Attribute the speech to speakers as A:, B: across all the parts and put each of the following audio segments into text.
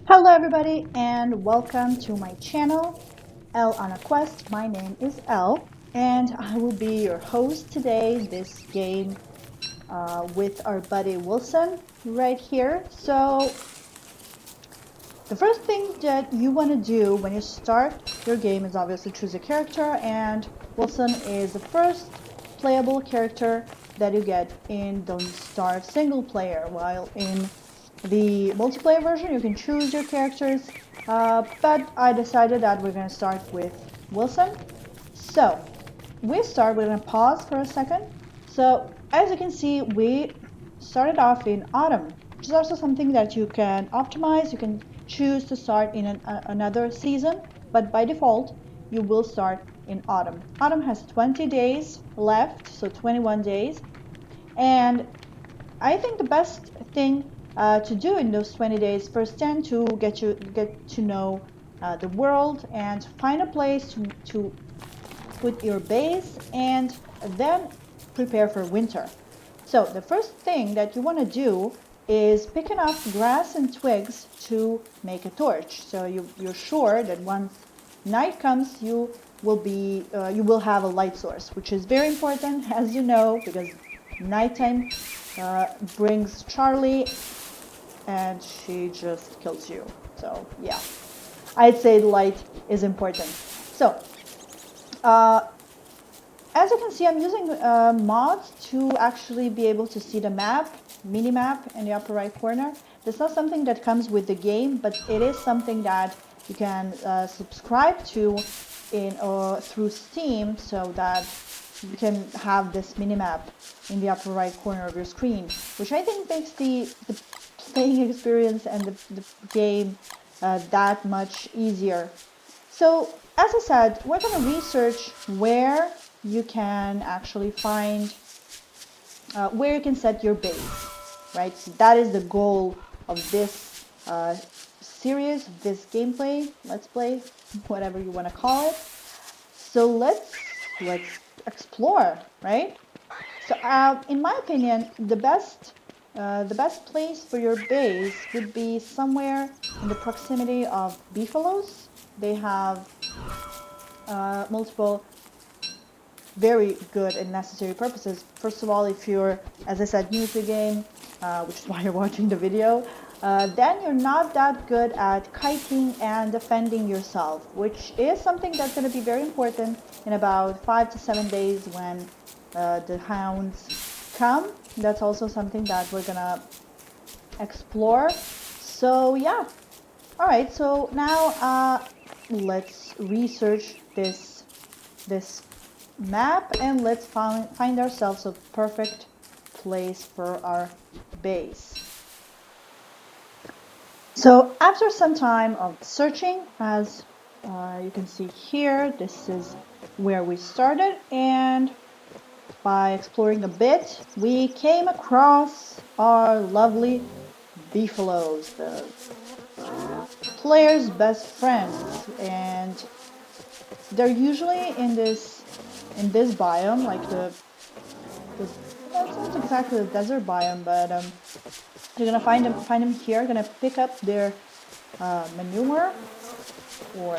A: Hello everybody and welcome to my channel, ElleonaQuest. My name is Elle and I will be your host today this game with our buddy Wilson right here. So the first thing that you want to do when you start your game is obviously choose a character, and Wilson is the first playable character that you get in the start single player, while in the multiplayer version you can choose your characters, but I decided that we're going to start with Wilson. So we're going to pause for a second. So as you can see, we started off in autumn, which is also something that you can optimize. You can choose to start in another season, but by default you will start in autumn. Autumn has 20 days left, so 21 days, and I think the best thing to do in those 20 days, first 10 to get to know the world and find a place to put your base, and then prepare for winter. So the first thing that you want to do is pick enough grass and twigs to make a torch. So you're sure that once night comes, you will have a light source, which is very important, as you know, because nighttime brings Charlie, and she just kills you. So yeah, I'd say light is important. So as you can see, I'm using mods to actually be able to see the mini map in the upper right corner. That's not something that comes with the game, but it is something that you can subscribe to through Steam, so that you can have this mini map in the upper right corner of your screen, which I think makes the playing experience and the game that much easier. So as I said, we're going to research where you can actually find where you can set your base, right? So that is the goal of this series, this gameplay, let's play, whatever you want to call it. So let's explore, right? So in my opinion, the best place for your base would be somewhere in the proximity of beefaloes. They have multiple very good and necessary purposes. First of all, if you're, as I said, new to the game, which is why you're watching the video, then you're not that good at kiting and defending yourself, which is something that's going to be very important in about 5 to 7 days when the hounds come. That's also something that we're going to explore. So yeah. All right, so now let's research this map, and let's find ourselves a perfect place for our base. So after some time of searching, as you can see here, this is where we started, and by exploring a bit, we came across our lovely beefaloes, the player's best friends, and they're usually in this biome, like the well, it's not exactly the desert biome, but you're gonna find them here. Gonna pick up their manure or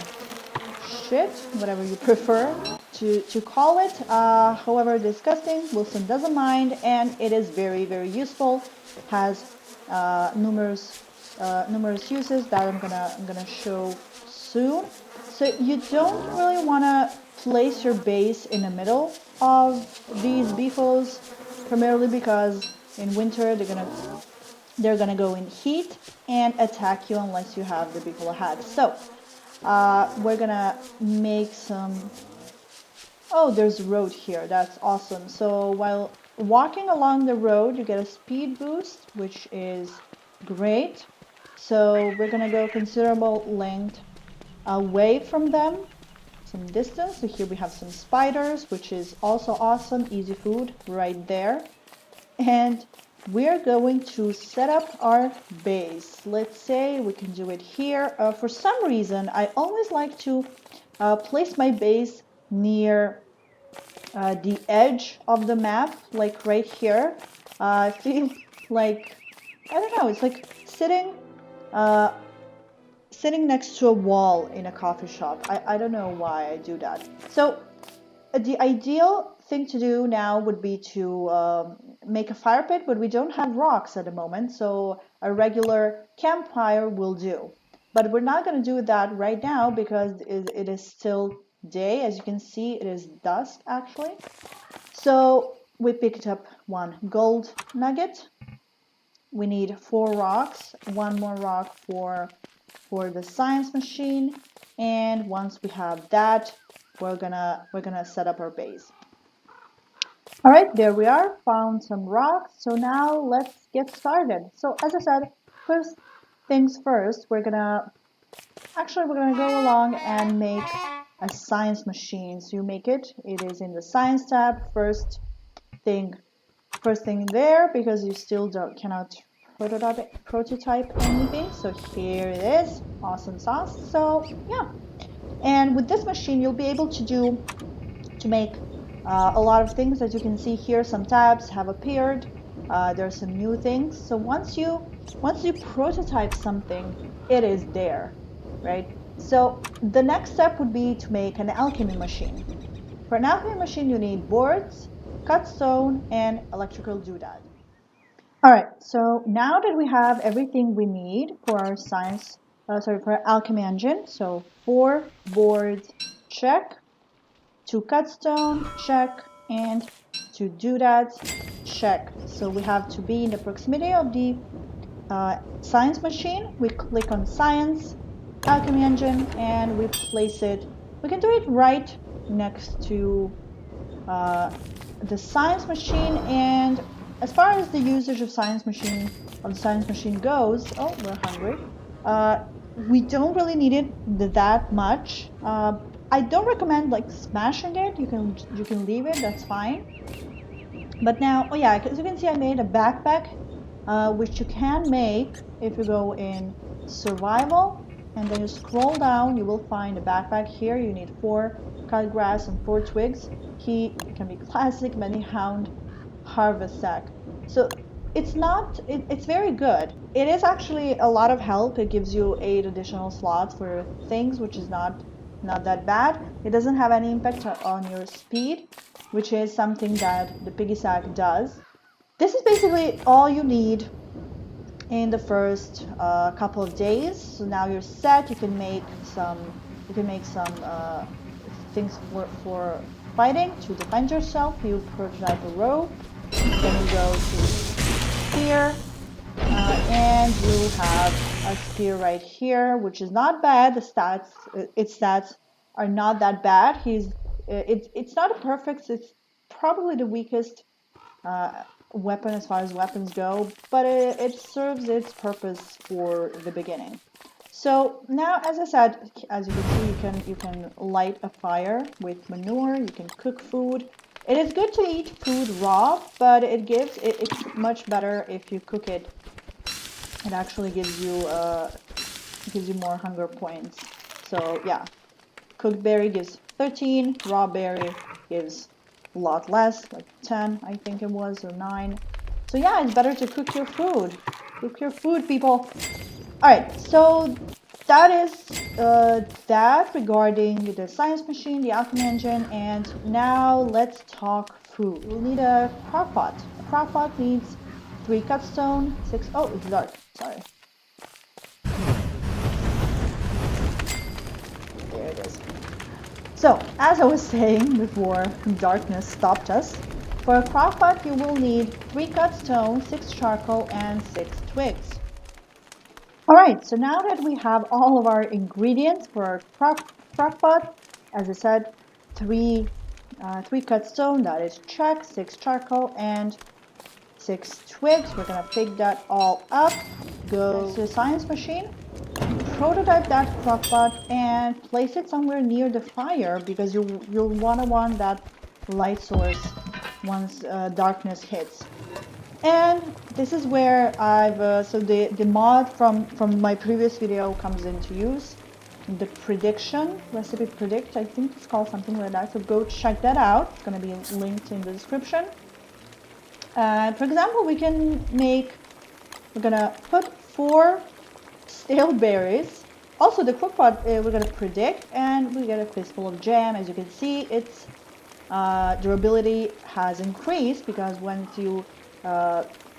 A: shit, whatever you prefer to call it. However disgusting, Wilson doesn't mind, and it is very useful. Has numerous uses that I'm gonna show soon. So you don't really want to place your base in the middle of these beefles, primarily because in winter they're gonna go in heat and attack you unless you have the beefle ahead. So we're gonna make some. Oh, there's a road here. That's awesome. So while walking along the road, you get a speed boost, which is great. So we're gonna go considerable length away from them, some distance. So here we have some spiders, which is also awesome. Easy food right there. And we're going to set up our base. Let's say we can do it here. For some reason, I always like to place my base near the edge of the map, like right here. I feel like, I don't know, it's like sitting sitting next to a wall in a coffee shop. I don't know why I do that. So the ideal thing to do now would be to make a fire pit, but we don't have rocks at the moment, so a regular campfire will do. But we're not going to do that right now because it is still day. As you can see, it is dusk actually. So we picked up one gold nugget. We need 4 rocks, one more rock for the science machine, and once we have that, we're gonna set up our base. All right, there we are, found some rocks. So now let's get started. So as I said, first things first, we're gonna go along and make a science machine. So you make it is in the science tab, first thing there, because you still cannot prototype anything. So here it is, awesome sauce. So yeah, and with this machine you'll be able to make a lot of things. As you can see here, some tabs have appeared. There's some new things. So once you prototype something, it is there, right? So the next step would be to make an alchemy machine. For an alchemy machine, you need boards, cut stone, and electrical doodad. All right, so now that we have everything we need for our for our alchemy engine, so 4 boards, check, 2 cut stone, check, and 2 doodads, check. So we have to be in the proximity of the science machine. We click on science, alchemy engine, and we place it. We can do it right next to the science machine. And as far as the usage of the science machine goes, oh, we're hungry. We don't really need it that much. I don't recommend like smashing it. You can leave it. That's fine. But now, oh yeah, as you can see, I made a backpack, which you can make if you go in survival and then you scroll down. You will find a backpack here. You need 4 cut grass and 4 twigs. Key, it can be classic, many hound, harvest sack. So it's very good. It is actually a lot of help. It gives you 8 additional slots for things, which is not that bad. It doesn't have any impact on your speed, which is something that the piggy sack does. This is basically all you need in the first couple of days. So now you're set. You can make some things for fighting to defend yourself. You prototype a rope, then you go to spear, and you have a spear right here, which is not bad. Its stats are not that bad. It's not a perfect. It's probably the weakest weapon as far as weapons go, but it serves its purpose for the beginning. So now, as I said, as you can see, you can light a fire with manure. You can cook food. It is good to eat food raw, but it's much better if you cook it. It actually gives you more hunger points. So yeah, cooked berry gives 13. Raw berry gives a lot less, like 10, I think it was, or 9. So yeah, it's better to cook your food. Cook your food, people. All right, so that is that regarding the science machine, the alchemy engine, and now let's talk food. We'll need a crock pot. A crock pot needs 3 cut stone, 6. Oh, it's dark. Sorry. There it is. So, as I was saying before darkness stopped us, for a crock pot you will need 3 cut stone, 6 charcoal, and 6 twigs. Alright, so now that we have all of our ingredients for our crock pot, as I said, 3 cut stone, that is check, 6 charcoal, and 6 twigs. We're going to pick that all up, go to the science machine, prototype that crock pot, and place it somewhere near the fire, because you'll want that light source once darkness hits. And this is where so the mod from my previous video comes into use. The prediction, recipe predict, I think it's called something like that. So go check that out. It's going to be linked in the description. For example, we're going to put 4 stale berries Also, the crock pot we're gonna predict, and we get a fistful of jam. As you can see, its durability has increased because once you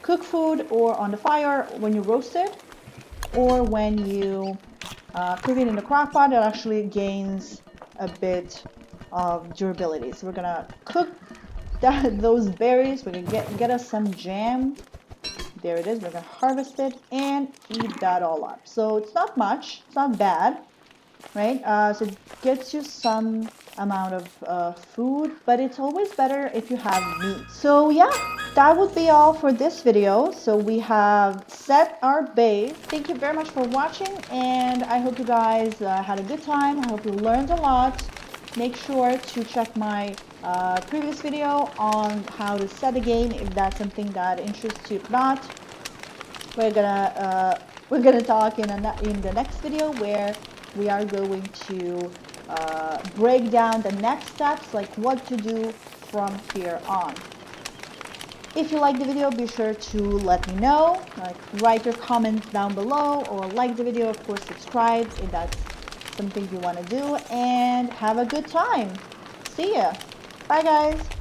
A: cook food or on the fire, when you roast it, or when you cook it in the crock pot, it actually gains a bit of durability. So we're gonna cook those berries. We're gonna get us some jam. There it is. We're gonna harvest it and eat that all up. So it's not much. It's not bad, right? So it gets you some amount of food, but it's always better if you have meat. So yeah, that would be all for this video. So we have set our base. Thank you very much for watching, and I hope you guys had a good time. I hope you learned a lot. Make sure to check my previous video on how to set a game if that's something that interests you. If not, we're gonna talk in the next video where we are going to break down the next steps, like what to do from here on. If you like the video, be sure to let me know. Like, write your comments down below, or like the video. Of course, subscribe if that's something you want to do, and have a good time. See ya. Bye, guys.